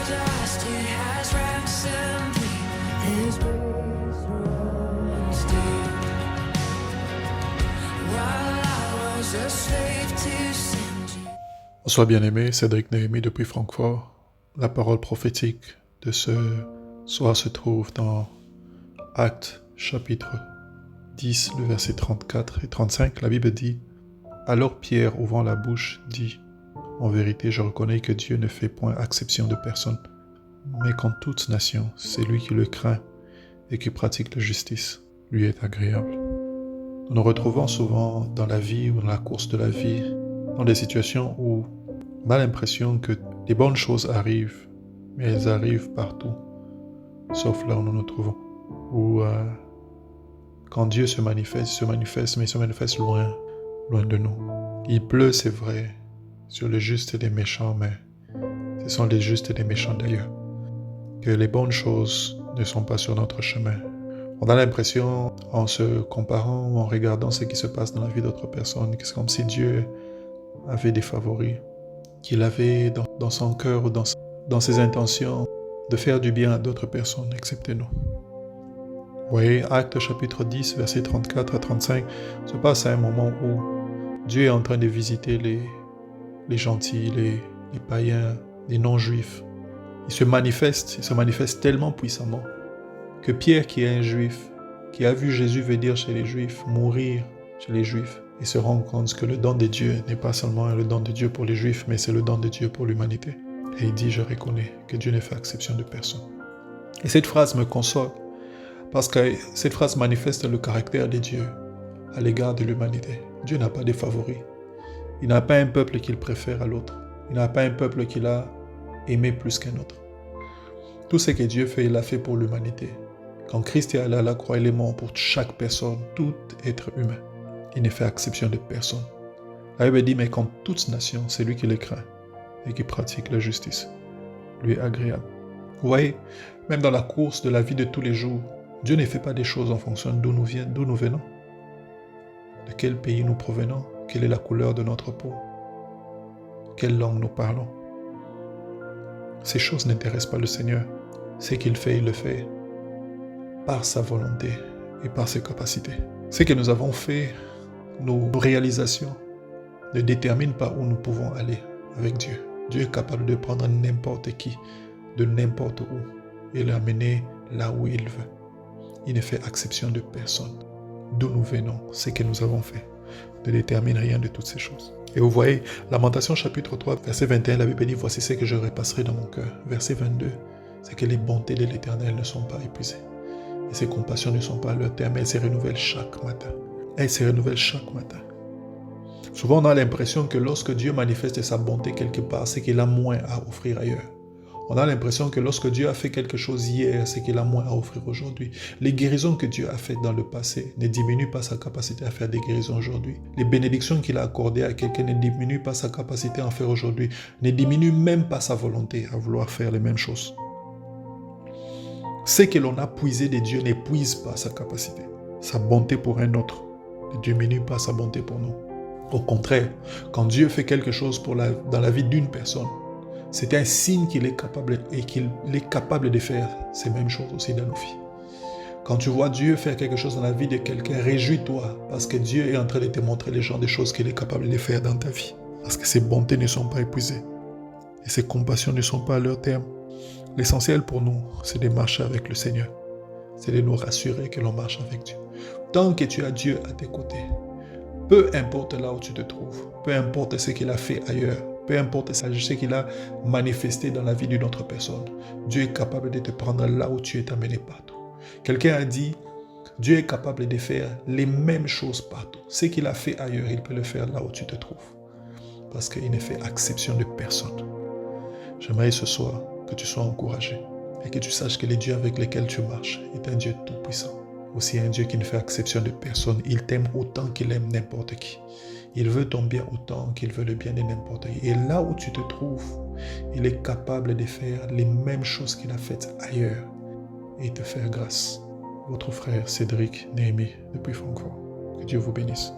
dust, it has ransomed me. His grace runs deep. While I was a slave to sin. Bonsoir bien-aimé, Cédric Néhémie depuis Francfort. La parole prophétique de ce soir se trouve dans Actes chapitre 10, le verset 34 et 35. La Bible dit « Alors Pierre, ouvrant la bouche, dit « En vérité, je reconnais que Dieu ne fait point acception de personne, mais qu'en toute nation, c'est lui qui le craint et qui pratique la justice, lui est agréable. » Nous nous retrouvons souvent dans la vie ou dans la course de la vie, dans des situations où on a l'impression que les bonnes choses arrivent, mais elles arrivent partout, sauf là où nous nous trouvons. Ou quand Dieu se manifeste, mais il se manifeste loin de nous. Il pleut, c'est vrai, sur les justes et les méchants, mais ce sont les justes et les méchants d'ailleurs. Que les bonnes choses ne sont pas sur notre chemin. On a l'impression, en se comparant ou en regardant ce qui se passe dans la vie d'autres personnes, que c'est comme si Dieu avait des favoris, qu'il avait dans son cœur ou dans ses intentions de faire du bien à d'autres personnes, excepté nous. Vous voyez, Actes chapitre 10, versets 34 à 35, se passe à un moment où Dieu est en train de visiter les gentils, les païens, les non-juifs. Il se manifeste tellement puissamment que Pierre, qui est un juif, qui a vu Jésus venir chez les juifs, mourir chez les juifs, et se rend compte que le don de Dieu n'est pas seulement le don de Dieu pour les juifs, mais c'est le don de Dieu pour l'humanité. Et il dit, je reconnais que Dieu ne fait exception de personne. Et cette phrase me console, parce que cette phrase manifeste le caractère de Dieu à l'égard de l'humanité. Dieu n'a pas de favoris. Il n'a pas un peuple qu'il préfère à l'autre. Il n'a pas un peuple qu'il a aimé plus qu'un autre. Tout ce que Dieu fait, il l'a fait pour l'humanité. Quand Christ est allé à la croix, il est mort pour chaque personne, tout être humain. Il ne fait exception de personne. La Bible dit, mais qu'en toute nation, c'est lui qui le craint et qui pratique la justice. Lui est agréable. Vous voyez, même dans la course de la vie de tous les jours, Dieu ne fait pas des choses en fonction d'où nous venons, de quel pays nous provenons, quelle est la couleur de notre peau, quelle langue nous parlons. Ces choses n'intéressent pas le Seigneur. Ce qu'il fait, il le fait par sa volonté et par ses capacités. Ce que nous avons fait, nos réalisations, ne déterminent pas où nous pouvons aller avec Dieu. Dieu est capable de prendre n'importe qui, de n'importe où, et l'amener là où il veut. Il ne fait exception de personne. D'où nous venons, ce que nous avons fait, ne détermine rien de toutes ces choses. Et vous voyez, Lamentation chapitre 3, verset 21, la Bible dit, voici ce que je repasserai dans mon cœur. Verset 22, c'est que les bontés de l'Éternel ne sont pas épuisées. Et ses compassions ne sont pas à leur terme, elles se renouvellent chaque matin. Elles se renouvellent chaque matin. Souvent, on a l'impression que lorsque Dieu manifeste sa bonté quelque part, c'est qu'il a moins à offrir ailleurs. On a l'impression que lorsque Dieu a fait quelque chose hier, c'est qu'il a moins à offrir aujourd'hui. Les guérisons que Dieu a faites dans le passé ne diminuent pas sa capacité à faire des guérisons aujourd'hui. Les bénédictions qu'il a accordées à quelqu'un ne diminuent pas sa capacité à en faire aujourd'hui, ne diminuent même pas sa volonté à vouloir faire les mêmes choses. Ce que l'on a puisé de Dieu n'épuise pas sa capacité. Sa bonté pour un autre ne diminue pas sa bonté pour nous. Au contraire, quand Dieu fait quelque chose dans la vie d'une personne, c'est un signe qu'il est capable et qu'il est capable de faire ces mêmes choses aussi dans nos vies. Quand tu vois Dieu faire quelque chose dans la vie de quelqu'un, réjouis-toi parce que Dieu est en train de te montrer les genres de choses qu'il est capable de faire dans ta vie. Parce que ses bontés ne sont pas épuisées et ses compassions ne sont pas à leur terme. L'essentiel pour nous, c'est de marcher avec le Seigneur. C'est de nous rassurer que l'on marche avec Dieu. Tant que tu as Dieu à tes côtés, peu importe là où tu te trouves, peu importe ce qu'il a fait ailleurs, peu importe ce qu'il a manifesté dans la vie d'une autre personne, Dieu est capable de te prendre là où tu es amené partout. Quelqu'un a dit, Dieu est capable de faire les mêmes choses partout. Ce qu'il a fait ailleurs, il peut le faire là où tu te trouves. Parce qu'il ne fait exception de personne. J'aimerais ce soir que tu sois encouragé et que tu saches que le Dieu avec lequel tu marches est un Dieu tout-puissant. Aussi un Dieu qui ne fait exception de personne. Il t'aime autant qu'il aime n'importe qui. Il veut ton bien autant qu'il veut le bien de n'importe qui. Et là où tu te trouves, il est capable de faire les mêmes choses qu'il a faites ailleurs et te faire grâce. Votre frère Cédric Néhémie depuis Francfort. Que Dieu vous bénisse.